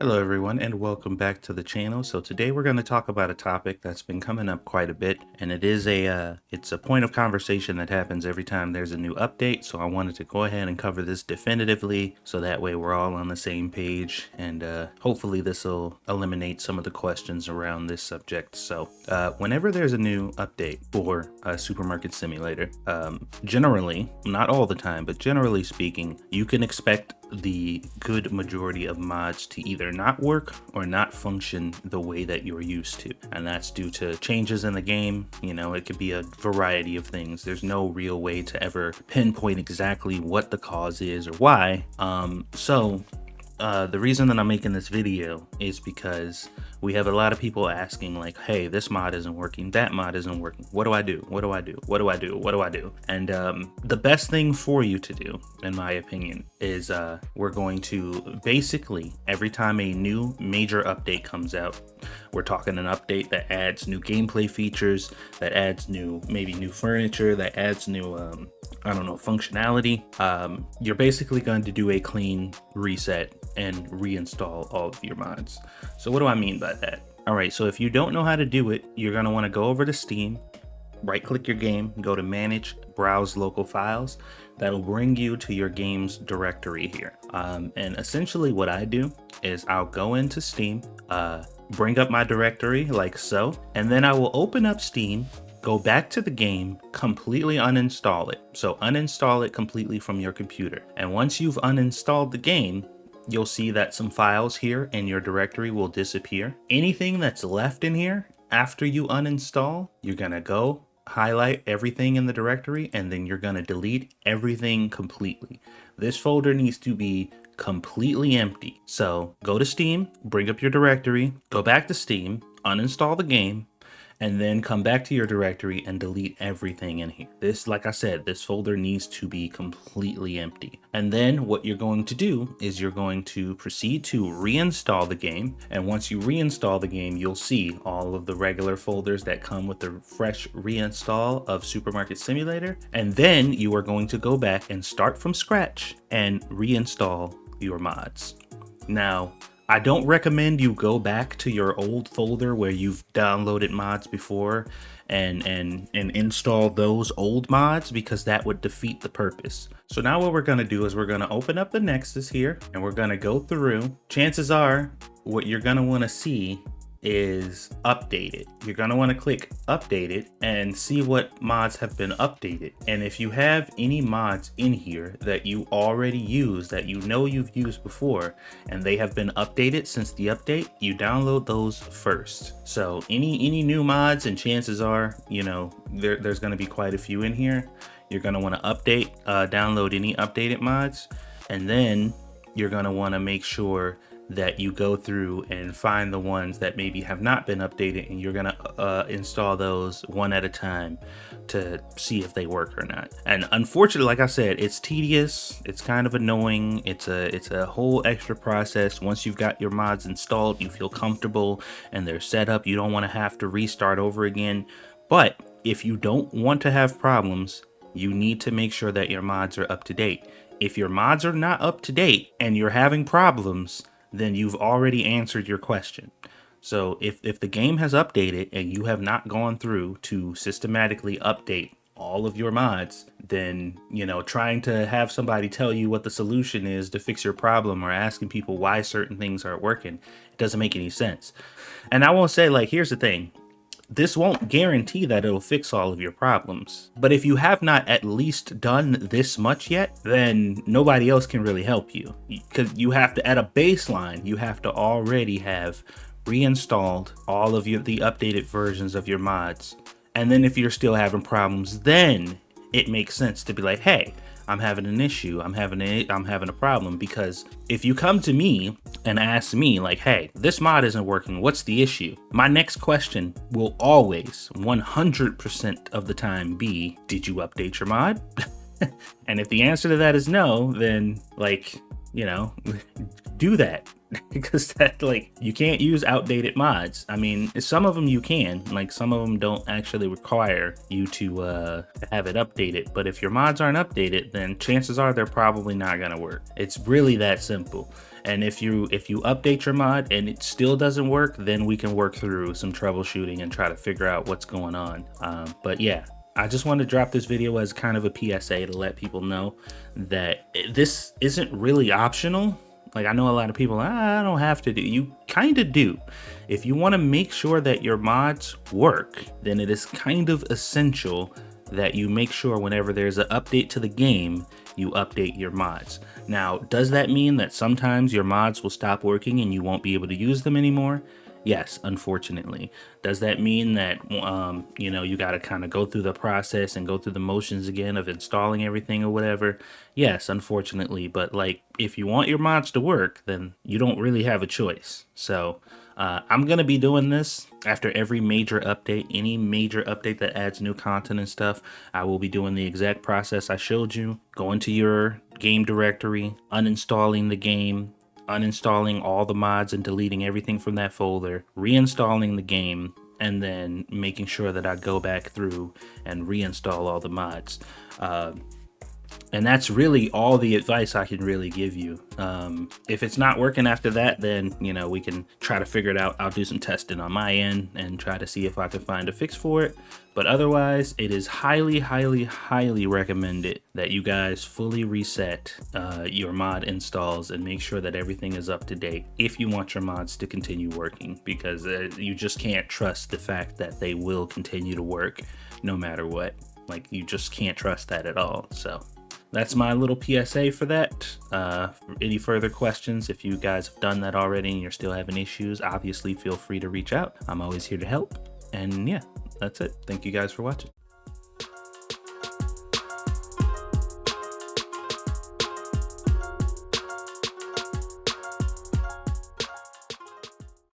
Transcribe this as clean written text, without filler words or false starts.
Hello everyone and welcome back to the channel. So today we're going to talk about a topic that's been coming up quite a bit, and it's a point of conversation that happens every time there's a new update. So I wanted to go ahead and cover this definitively so that way we're all on the same page, and hopefully this will eliminate some of the questions around this subject. So whenever there's a new update for Supermarket Simulator, generally, not all the time, but generally speaking, you can expect the good majority of mods to either not work or not function the way that you're used to. And that's due to changes in the game. You know, it could be a variety of things. There's no real way to ever pinpoint exactly what the cause is or why. The reason that I'm making this video is because we have a lot of people asking like, hey, this mod isn't working, that mod isn't working. What do I do? What do I do? What do I do? What do I do? And the best thing for you to do, in my opinion, is we're going to basically, every time a new major update comes out, we're talking an update that adds new gameplay features, that adds maybe new furniture, that adds new, functionality. You're basically going to do a clean reset and reinstall all of your mods. So what do I mean by that? All right, so if you don't know how to do it, you're going to want to go over to Steam, right click your game, go to manage, browse local files. That'll bring you to your game's directory here. And essentially what I do is I'll go into Steam, bring up my directory like so, and then I will open up Steam, go back to the game, completely uninstall it. So uninstall it completely from your computer. And once you've uninstalled the game, you'll see that some files here in your directory will disappear. Anything that's left in here after you uninstall, you're gonna go highlight everything in the directory, and then you're gonna delete everything completely. This folder needs to be completely empty. So go to Steam, bring up your directory, go back to Steam, uninstall the game, and then come back to your directory and delete everything in here. This, like I said, this folder needs to be completely empty. And then what you're going to do is you're going to proceed to reinstall the game. And once you reinstall the game, you'll see all of the regular folders that come with the fresh reinstall of Supermarket Simulator. And then you are going to go back and start from scratch and reinstall your mods. Now, I don't recommend you go back to your old folder where you've downloaded mods before and install those old mods, because that would defeat the purpose. So now what we're going to do is we're going to open up the Nexus here, and we're going to go through. Chances are what you're going to want to see is updated. You're going to want to click updated and see what mods have been updated. And if you have any mods in here that you already use, that you know you've used before, and they have been updated since the update, you download those first. So any new mods, and chances are, you know, there's going to be quite a few in here. You're going to want to download any updated mods, and then you're going to want to make sure that you go through and find the ones that maybe have not been updated, and you're gonna install those one at a time to see if they work or not. And unfortunately, like I said, it's tedious, it's kind of annoying, it's a whole extra process. Once you've got your mods installed, you feel comfortable and they're set up, you don't want to have to restart over again. But if you don't want to have problems, you need to make sure that your mods are up to date. If your mods are not up to date and you're having problems, then you've already answered your question. So if the game has updated and you have not gone through to systematically update all of your mods, then, you know, trying to have somebody tell you what the solution is to fix your problem, or asking people why certain things aren't working, it doesn't make any sense. And I won't say, like, here's the thing. This won't guarantee that it'll fix all of your problems. But if you have not at least done this much yet, then nobody else can really help you. Because you have to, at a baseline, you have to already have reinstalled all of the updated versions of your mods. And then if you're still having problems, then it makes sense to be like, hey, I'm having an issue, I'm having a problem. Because if you come to me and ask me like, hey, this mod isn't working, what's the issue? My next question will always 100% of the time be, did you update your mod? And if the answer to that is no, then, like, you know, do that. because that, like, you can't use outdated mods. I mean, some of them you can, like some of them don't actually require you to have it updated, but if your mods aren't updated, then chances are they're probably not gonna work. It's really that simple. And if you update your mod and it still doesn't work, then we can work through some troubleshooting and try to figure out what's going on. But yeah, I just wanted to drop this video as kind of a PSA to let people know that this isn't really optional. Like, I know a lot of people, I don't have to do. You kind of do. If you want to make sure that your mods work, then it is kind of essential that you make sure whenever there's an update to the game, you update your mods. Now, does that mean that sometimes your mods will stop working and you won't be able to use them anymore? Yes, unfortunately. Does that mean that, you know, you got to kind of go through the process and go through the motions again of installing everything or whatever? Yes, unfortunately. But like, if you want your mods to work, then you don't really have a choice. So I'm going to be doing this after every major update. Any major update that adds new content and stuff, I will be doing the exact process I showed you. Go into your game directory, uninstalling the game, uninstalling all the mods and deleting everything from that folder, reinstalling the game, and then making sure that I go back through and reinstall all the mods. And that's really all the advice I can really give you. If it's not working after that, then, you know, we can try to figure it out. I'll do some testing on my end and try to see if I can find a fix for it. But otherwise, it is highly, highly, highly recommended that you guys fully reset your mod installs and make sure that everything is up to date if you want your mods to continue working, because you just can't trust the fact that they will continue to work no matter what. Like, you just can't trust that at all. So that's my little PSA for that. For any further questions, if you guys have done that already and you're still having issues, obviously feel free to reach out. I'm always here to help. And yeah, that's it. Thank you guys for watching.